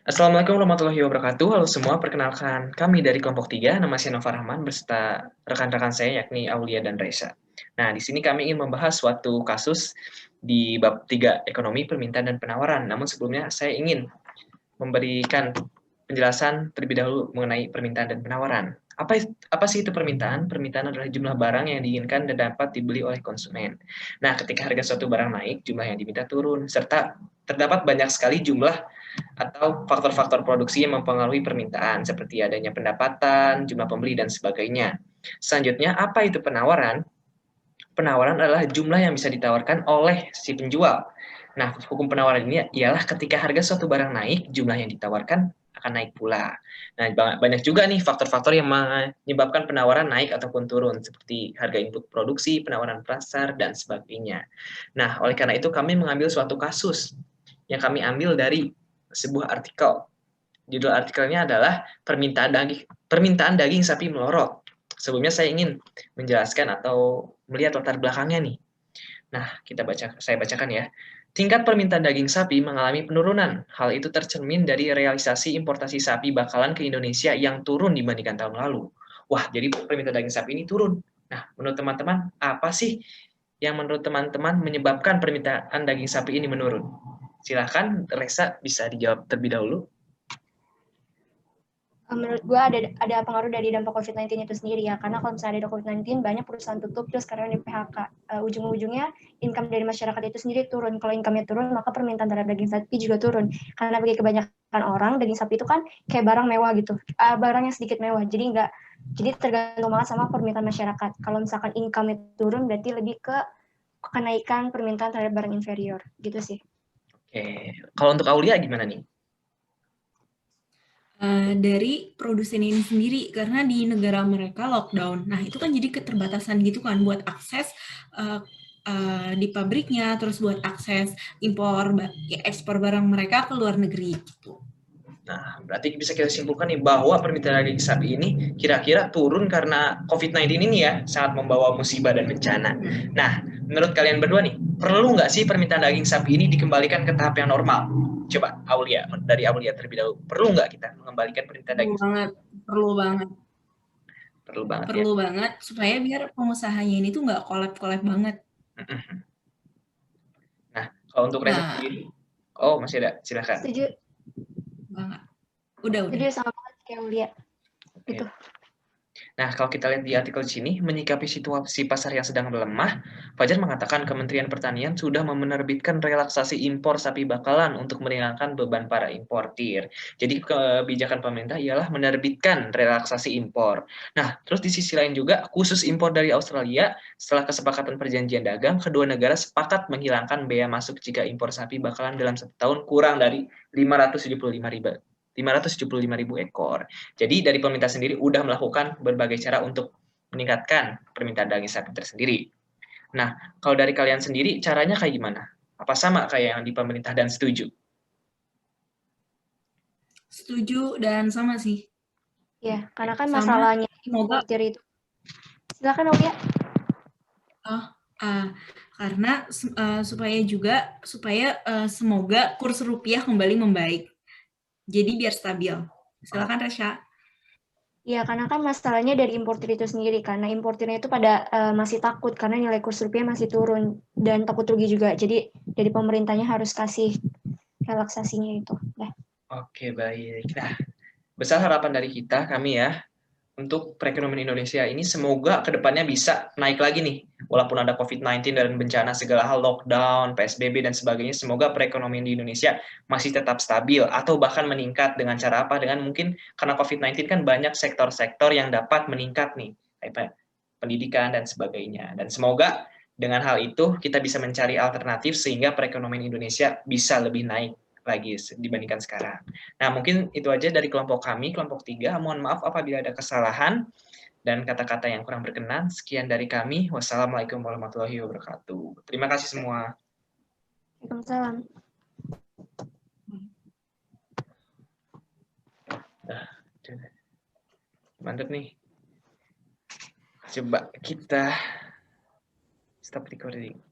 Assalamualaikum warahmatullahi wabarakatuh. Halo semua, perkenalkan kami dari kelompok 3, nama saya Nova Rahman beserta rekan-rekan saya yakni Aulia dan Reza. Nah, di sini kami ingin membahas suatu kasus di bab 3 ekonomi, permintaan dan penawaran. Namun sebelumnya saya ingin memberikan penjelasan terlebih dahulu mengenai permintaan dan penawaran. Apa sih itu permintaan? Permintaan adalah jumlah barang yang diinginkan dan dapat dibeli oleh konsumen. Nah, ketika harga suatu barang naik, jumlah yang diminta turun, serta terdapat banyak sekali jumlah atau faktor-faktor produksi yang mempengaruhi permintaan, seperti adanya pendapatan, jumlah pembeli, dan sebagainya. Selanjutnya, apa itu penawaran? Penawaran adalah jumlah yang bisa ditawarkan oleh si penjual. Nah, hukum penawaran ini ialah ketika harga suatu barang naik, jumlah yang ditawarkan akan naik pula. Nah, banyak juga nih faktor-faktor yang menyebabkan penawaran naik ataupun turun, seperti harga input produksi, penawaran pasar, dan sebagainya. Nah, oleh karena itu kami mengambil suatu kasus yang kami ambil dari sebuah artikel. Judul artikelnya adalah permintaan daging sapi melorot. Sebelumnya saya ingin menjelaskan atau melihat latar belakangnya nih. Nah, saya bacakan ya. Tingkat permintaan daging sapi mengalami penurunan. Hal itu tercermin dari realisasi importasi sapi bakalan ke Indonesia yang turun dibandingkan tahun lalu. Wah, jadi permintaan daging sapi ini turun. Nah, menurut teman-teman, apa sih yang menurut teman-teman menyebabkan permintaan daging sapi ini menurun? Silahkan, Reza bisa dijawab terlebih dahulu. Menurut gue ada pengaruh dari dampak COVID-19 itu sendiri ya, karena kalau misalnya ada COVID-19 banyak perusahaan tutup terus karena di PHK, ujung-ujungnya income dari masyarakat itu sendiri turun. Kalau income-nya turun maka permintaan terhadap daging sapi juga turun, karena bagi kebanyakan orang daging sapi itu kan kayak barang mewah gitu, barang yang sedikit mewah, jadi tergantung banget sama permintaan masyarakat. Kalau misalkan income-nya turun berarti lebih ke kenaikan permintaan terhadap barang inferior gitu sih. Oke, kalau untuk Aulia gimana nih? Dari produsen ini sendiri, karena di negara mereka lockdown. Nah, itu kan jadi keterbatasan gitu kan buat akses di pabriknya, terus buat akses ekspor barang mereka ke luar negeri gitu. Nah, berarti bisa kita simpulkan nih bahwa permintaan daging sapi ini kira-kira turun karena COVID-19 ini ya, sangat membawa musibah dan bencana. Nah, menurut kalian berdua nih, perlu nggak sih permintaan daging sapi ini dikembalikan ke tahap yang normal? Coba Aulia, dari Aulia terlebih dahulu. Perlu nggak kita mengembalikan permintaan Perlu daging sapi? banget, perlu banget, Perlu banget ya. perlu banget supaya biar pengusahanya ini tuh nggak kolab-kolab banget. Nah, kalau untuk Reza Nah, sendiri, oh masih ada, silakan. Setuju, banget. Udah. setuju sama banget kayak lihat Oke. itu. Nah, kalau kita lihat di artikel sini, menyikapi situasi pasar yang sedang melemah, Fajar mengatakan Kementerian Pertanian sudah menerbitkan relaksasi impor sapi bakalan untuk meringankan beban para importir. Jadi kebijakan pemerintah ialah menerbitkan relaksasi impor. Nah, terus di sisi lain juga, khusus impor dari Australia, setelah kesepakatan perjanjian dagang, kedua negara sepakat menghilangkan bea masuk jika impor sapi bakalan dalam 1 tahun kurang dari 575.000 ekor. Jadi dari pemerintah sendiri udah melakukan berbagai cara untuk meningkatkan permintaan daging sapi tersendiri. Nah, kalau dari kalian sendiri caranya kayak gimana? Apa sama kayak yang di pemerintah dan setuju? Setuju dan sama sih. Ya, karena kan Sama, masalahnya semoga importir itu. Silakan Aulia. karena supaya semoga kurs rupiah kembali membaik. Jadi biar stabil. Silakan Resya. Ya, karena kan masalahnya dari importir itu sendiri, karena importirnya itu pada masih takut karena nilai kurs rupiah masih turun dan takut rugi juga. Jadi dari pemerintahnya harus kasih relaksasinya itu. Dah. Oke, baik. Nah, besar harapan dari kita, kami ya, untuk perekonomian Indonesia ini semoga kedepannya bisa naik lagi nih. Walaupun ada COVID-19 dan bencana segala hal, lockdown, PSBB, dan sebagainya, semoga perekonomian di Indonesia masih tetap stabil atau bahkan meningkat dengan cara apa? Dengan mungkin karena COVID-19 kan banyak sektor-sektor yang dapat meningkat nih, kayak pendidikan dan sebagainya. Dan semoga dengan hal itu kita bisa mencari alternatif sehingga perekonomian Indonesia bisa lebih naik lagi dibandingkan sekarang. Nah, mungkin itu aja dari kelompok kami, kelompok 3. Mohon maaf apabila ada kesalahan dan kata-kata yang kurang berkenan. Sekian dari kami. Wassalamualaikum warahmatullahi wabarakatuh. Terima kasih semua. Waalaikumsalam. Mantap nih. Coba kita stop recording.